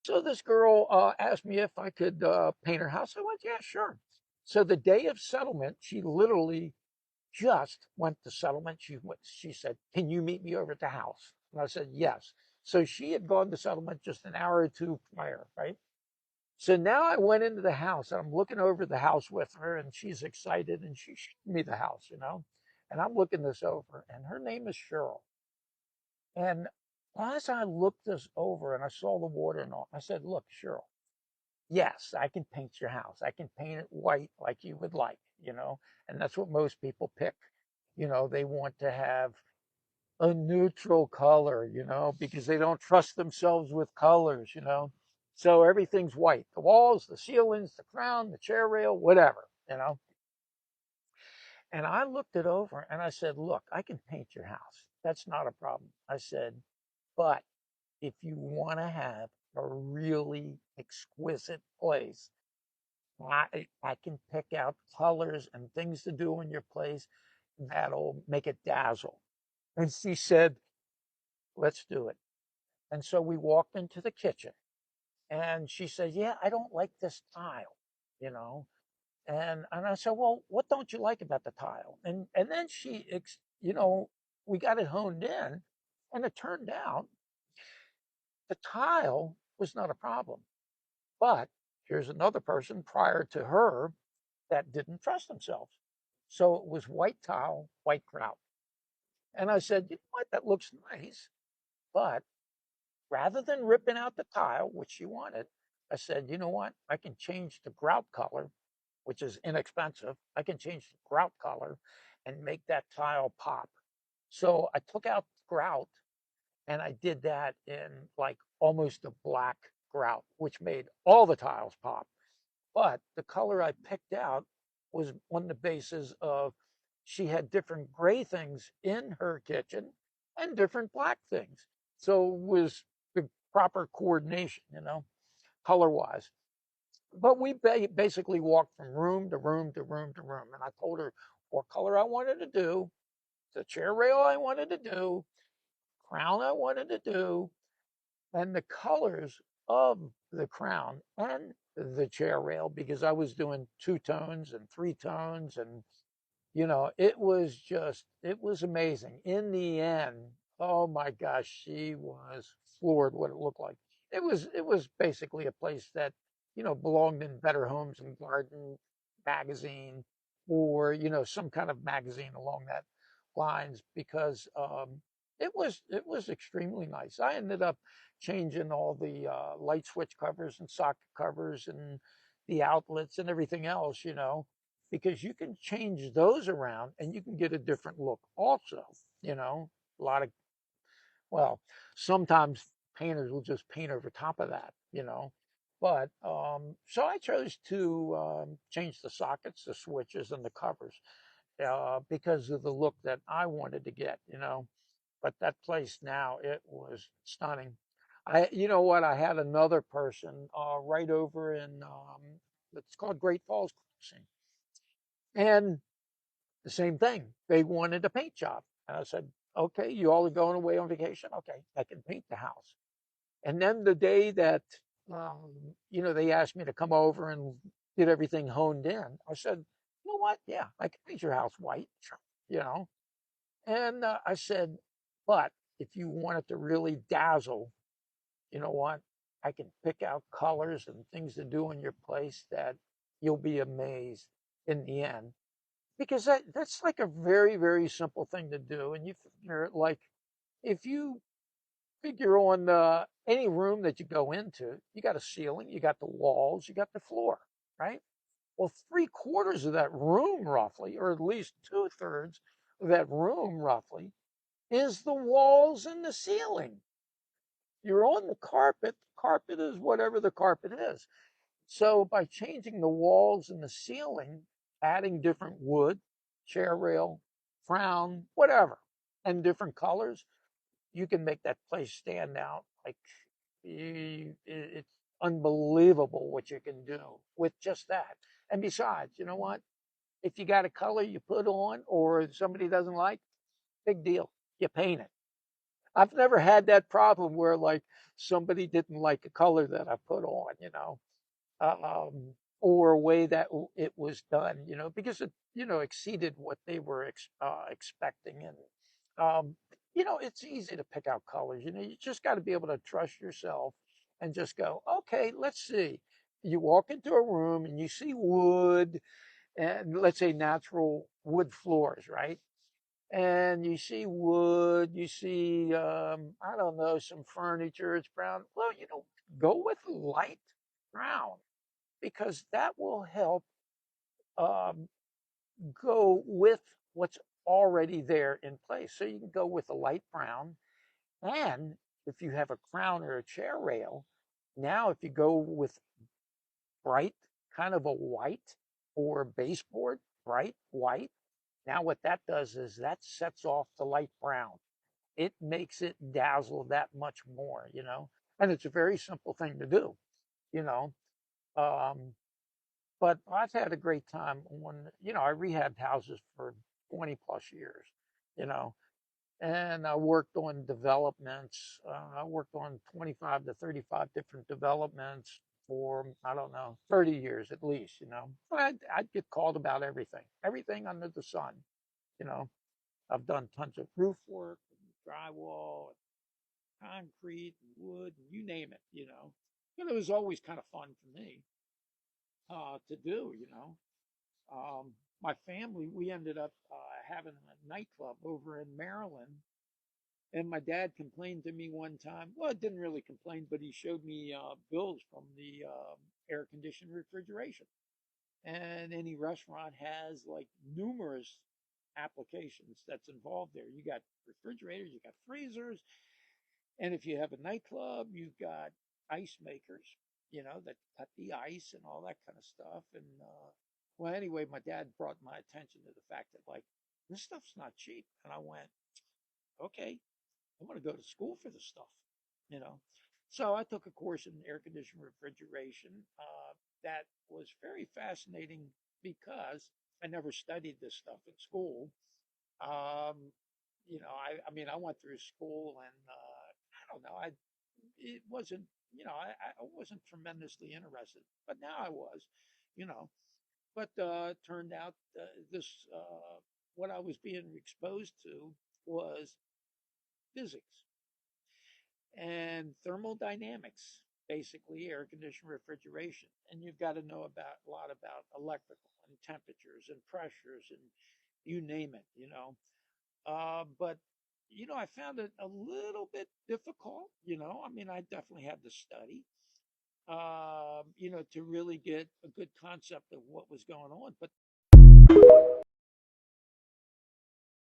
So this girl asked me if I could paint her house. I went, yeah, sure. So the day of settlement, she literally just went to settlement. She said, can you meet me over at the house? And I said, yes. So she had gone to settlement just an hour or two prior, right? So now I went into the house and I'm looking over the house with her and she's excited and she showed me the house, and I'm looking this over and her name is Cheryl. And as I looked this over and I saw the water and all, I said, look, Cheryl, yes, I can paint your house. I can paint it white like you would like. And that's what most people pick. They want to have a neutral color, because they don't trust themselves with colors. So everything's white. The walls, the ceilings, the crown, the chair rail, whatever. And I looked it over and I said, look, I can paint your house. That's not a problem. I said, but if you want to have a really exquisite place, I can pick out colors and things to do in your place that'll make it dazzle. And she said, let's do it. And so we walked into the kitchen and she said, yeah, I don't like this tile, you know. And I said, well, what don't you like about the tile? And then we got it honed in and it turned out the tile was not a problem. But here's another person prior to her that didn't trust themselves. So it was white tile, white grout. And I said, you know what, that looks nice. But rather than ripping out the tile, which she wanted, I said, you know what, I can change the grout color, which is inexpensive. I can change the grout color and make that tile pop. So I took out grout and I did that in like almost a black grout, which made all the tiles pop. But the color I picked out was on the basis of she had different gray things in her kitchen and different black things. So it was the proper coordination, color wise. But we basically walked from room to room to room to room. And I told her what color I wanted to do, the chair rail I wanted to do, crown I wanted to do, and the colors of the crown and the chair rail because I was doing two tones and three tones and it was amazing. In the end, oh my gosh, she was floored what it looked like. It was basically a place that, belonged in Better Homes and Garden magazine or, some kind of magazine along that lines because it was extremely nice. I ended up changing all the light switch covers and socket covers and the outlets and everything else, because you can change those around and you can get a different look also. A lot of, well, sometimes painters will just paint over top of that. But so I chose to change the sockets, the switches, and the covers because of the look that I wanted to get. But that place now, it was stunning. You know what? I had another person right over in, it's called Great Falls Crossing. And the same thing. They wanted a paint job. And I said, okay, you all are going away on vacation? Okay, I can paint the house. And then the day that, they asked me to come over and get everything honed in, I said, you know what? Yeah, I can paint your house white, you know. And I said, but if you want it to really dazzle, you know what? I can pick out colors and things to do in your place that you'll be amazed in the end because that's like a very, very simple thing to do. And you figure like if you figure on any room that you go into, you got a ceiling, you got the walls, you got the floor, right? Well, three-quarters of that room, roughly, or at least two-thirds of that room, roughly, is the walls and the ceiling. You're on the carpet. The carpet is whatever the carpet is. So by changing the walls and the ceiling, adding different wood, chair rail, crown, whatever, and different colors, you can make that place stand out. Like it's unbelievable what you can do with just that. And besides, you know what? If you got a color you put on or somebody doesn't like, big deal. You paint it. I've never had that problem where like somebody didn't like a color that I put on, or a way that it was done, because it, exceeded what they were expecting. And, it's easy to pick out colors. You just got to be able to trust yourself and just go, okay, let's see. You walk into a room and you see wood and let's say natural wood floors, right? And you see wood, you see, I don't know, some furniture, it's brown. Well, go with light brown because that will help um, go with what's already there in place. So you can go with a light brown. And if you have a crown or a chair rail, now if you go with bright, kind of a white or baseboard, bright white, now what that does is that sets off the light brown. It makes it dazzle that much more, and it's a very simple thing to do, you know. Um, but I've had a great time when, I rehabbed houses for 20 plus years, you know, and I worked on developments. I worked on 25 to 35 different developments for, I don't know, 30 years at least, I'd get called about everything under the sun, you know. I've done tons of roof work, drywall, concrete, wood, you name it, But it was always kind of fun for me to do. Um, my family, we ended up having a nightclub over in Maryland. And my dad complained to me one time. Well, it didn't really complain, but he showed me bills from the air conditioned refrigeration. And any restaurant has like numerous applications that's involved there. You got refrigerators, you got freezers, and if you have a nightclub, you've got ice makers, that cut the ice and all that kind of stuff. And well, anyway, my dad brought my attention to the fact that like this stuff's not cheap, and I went, okay, I want to go to school for this stuff, you know. So I took a course in air conditioned refrigeration that was very fascinating because I never studied this stuff in school. I mean, I went through school and I don't know, it wasn't, I wasn't tremendously interested, but now I was, you know. But it turned out this, what I was being exposed to was physics and thermodynamics, basically air conditioned refrigeration. And you've got to know about a lot about electrical and temperatures and pressures and you name it. But I found it a little bit difficult. I mean, I definitely had to study, to really get a good concept of what was going on. But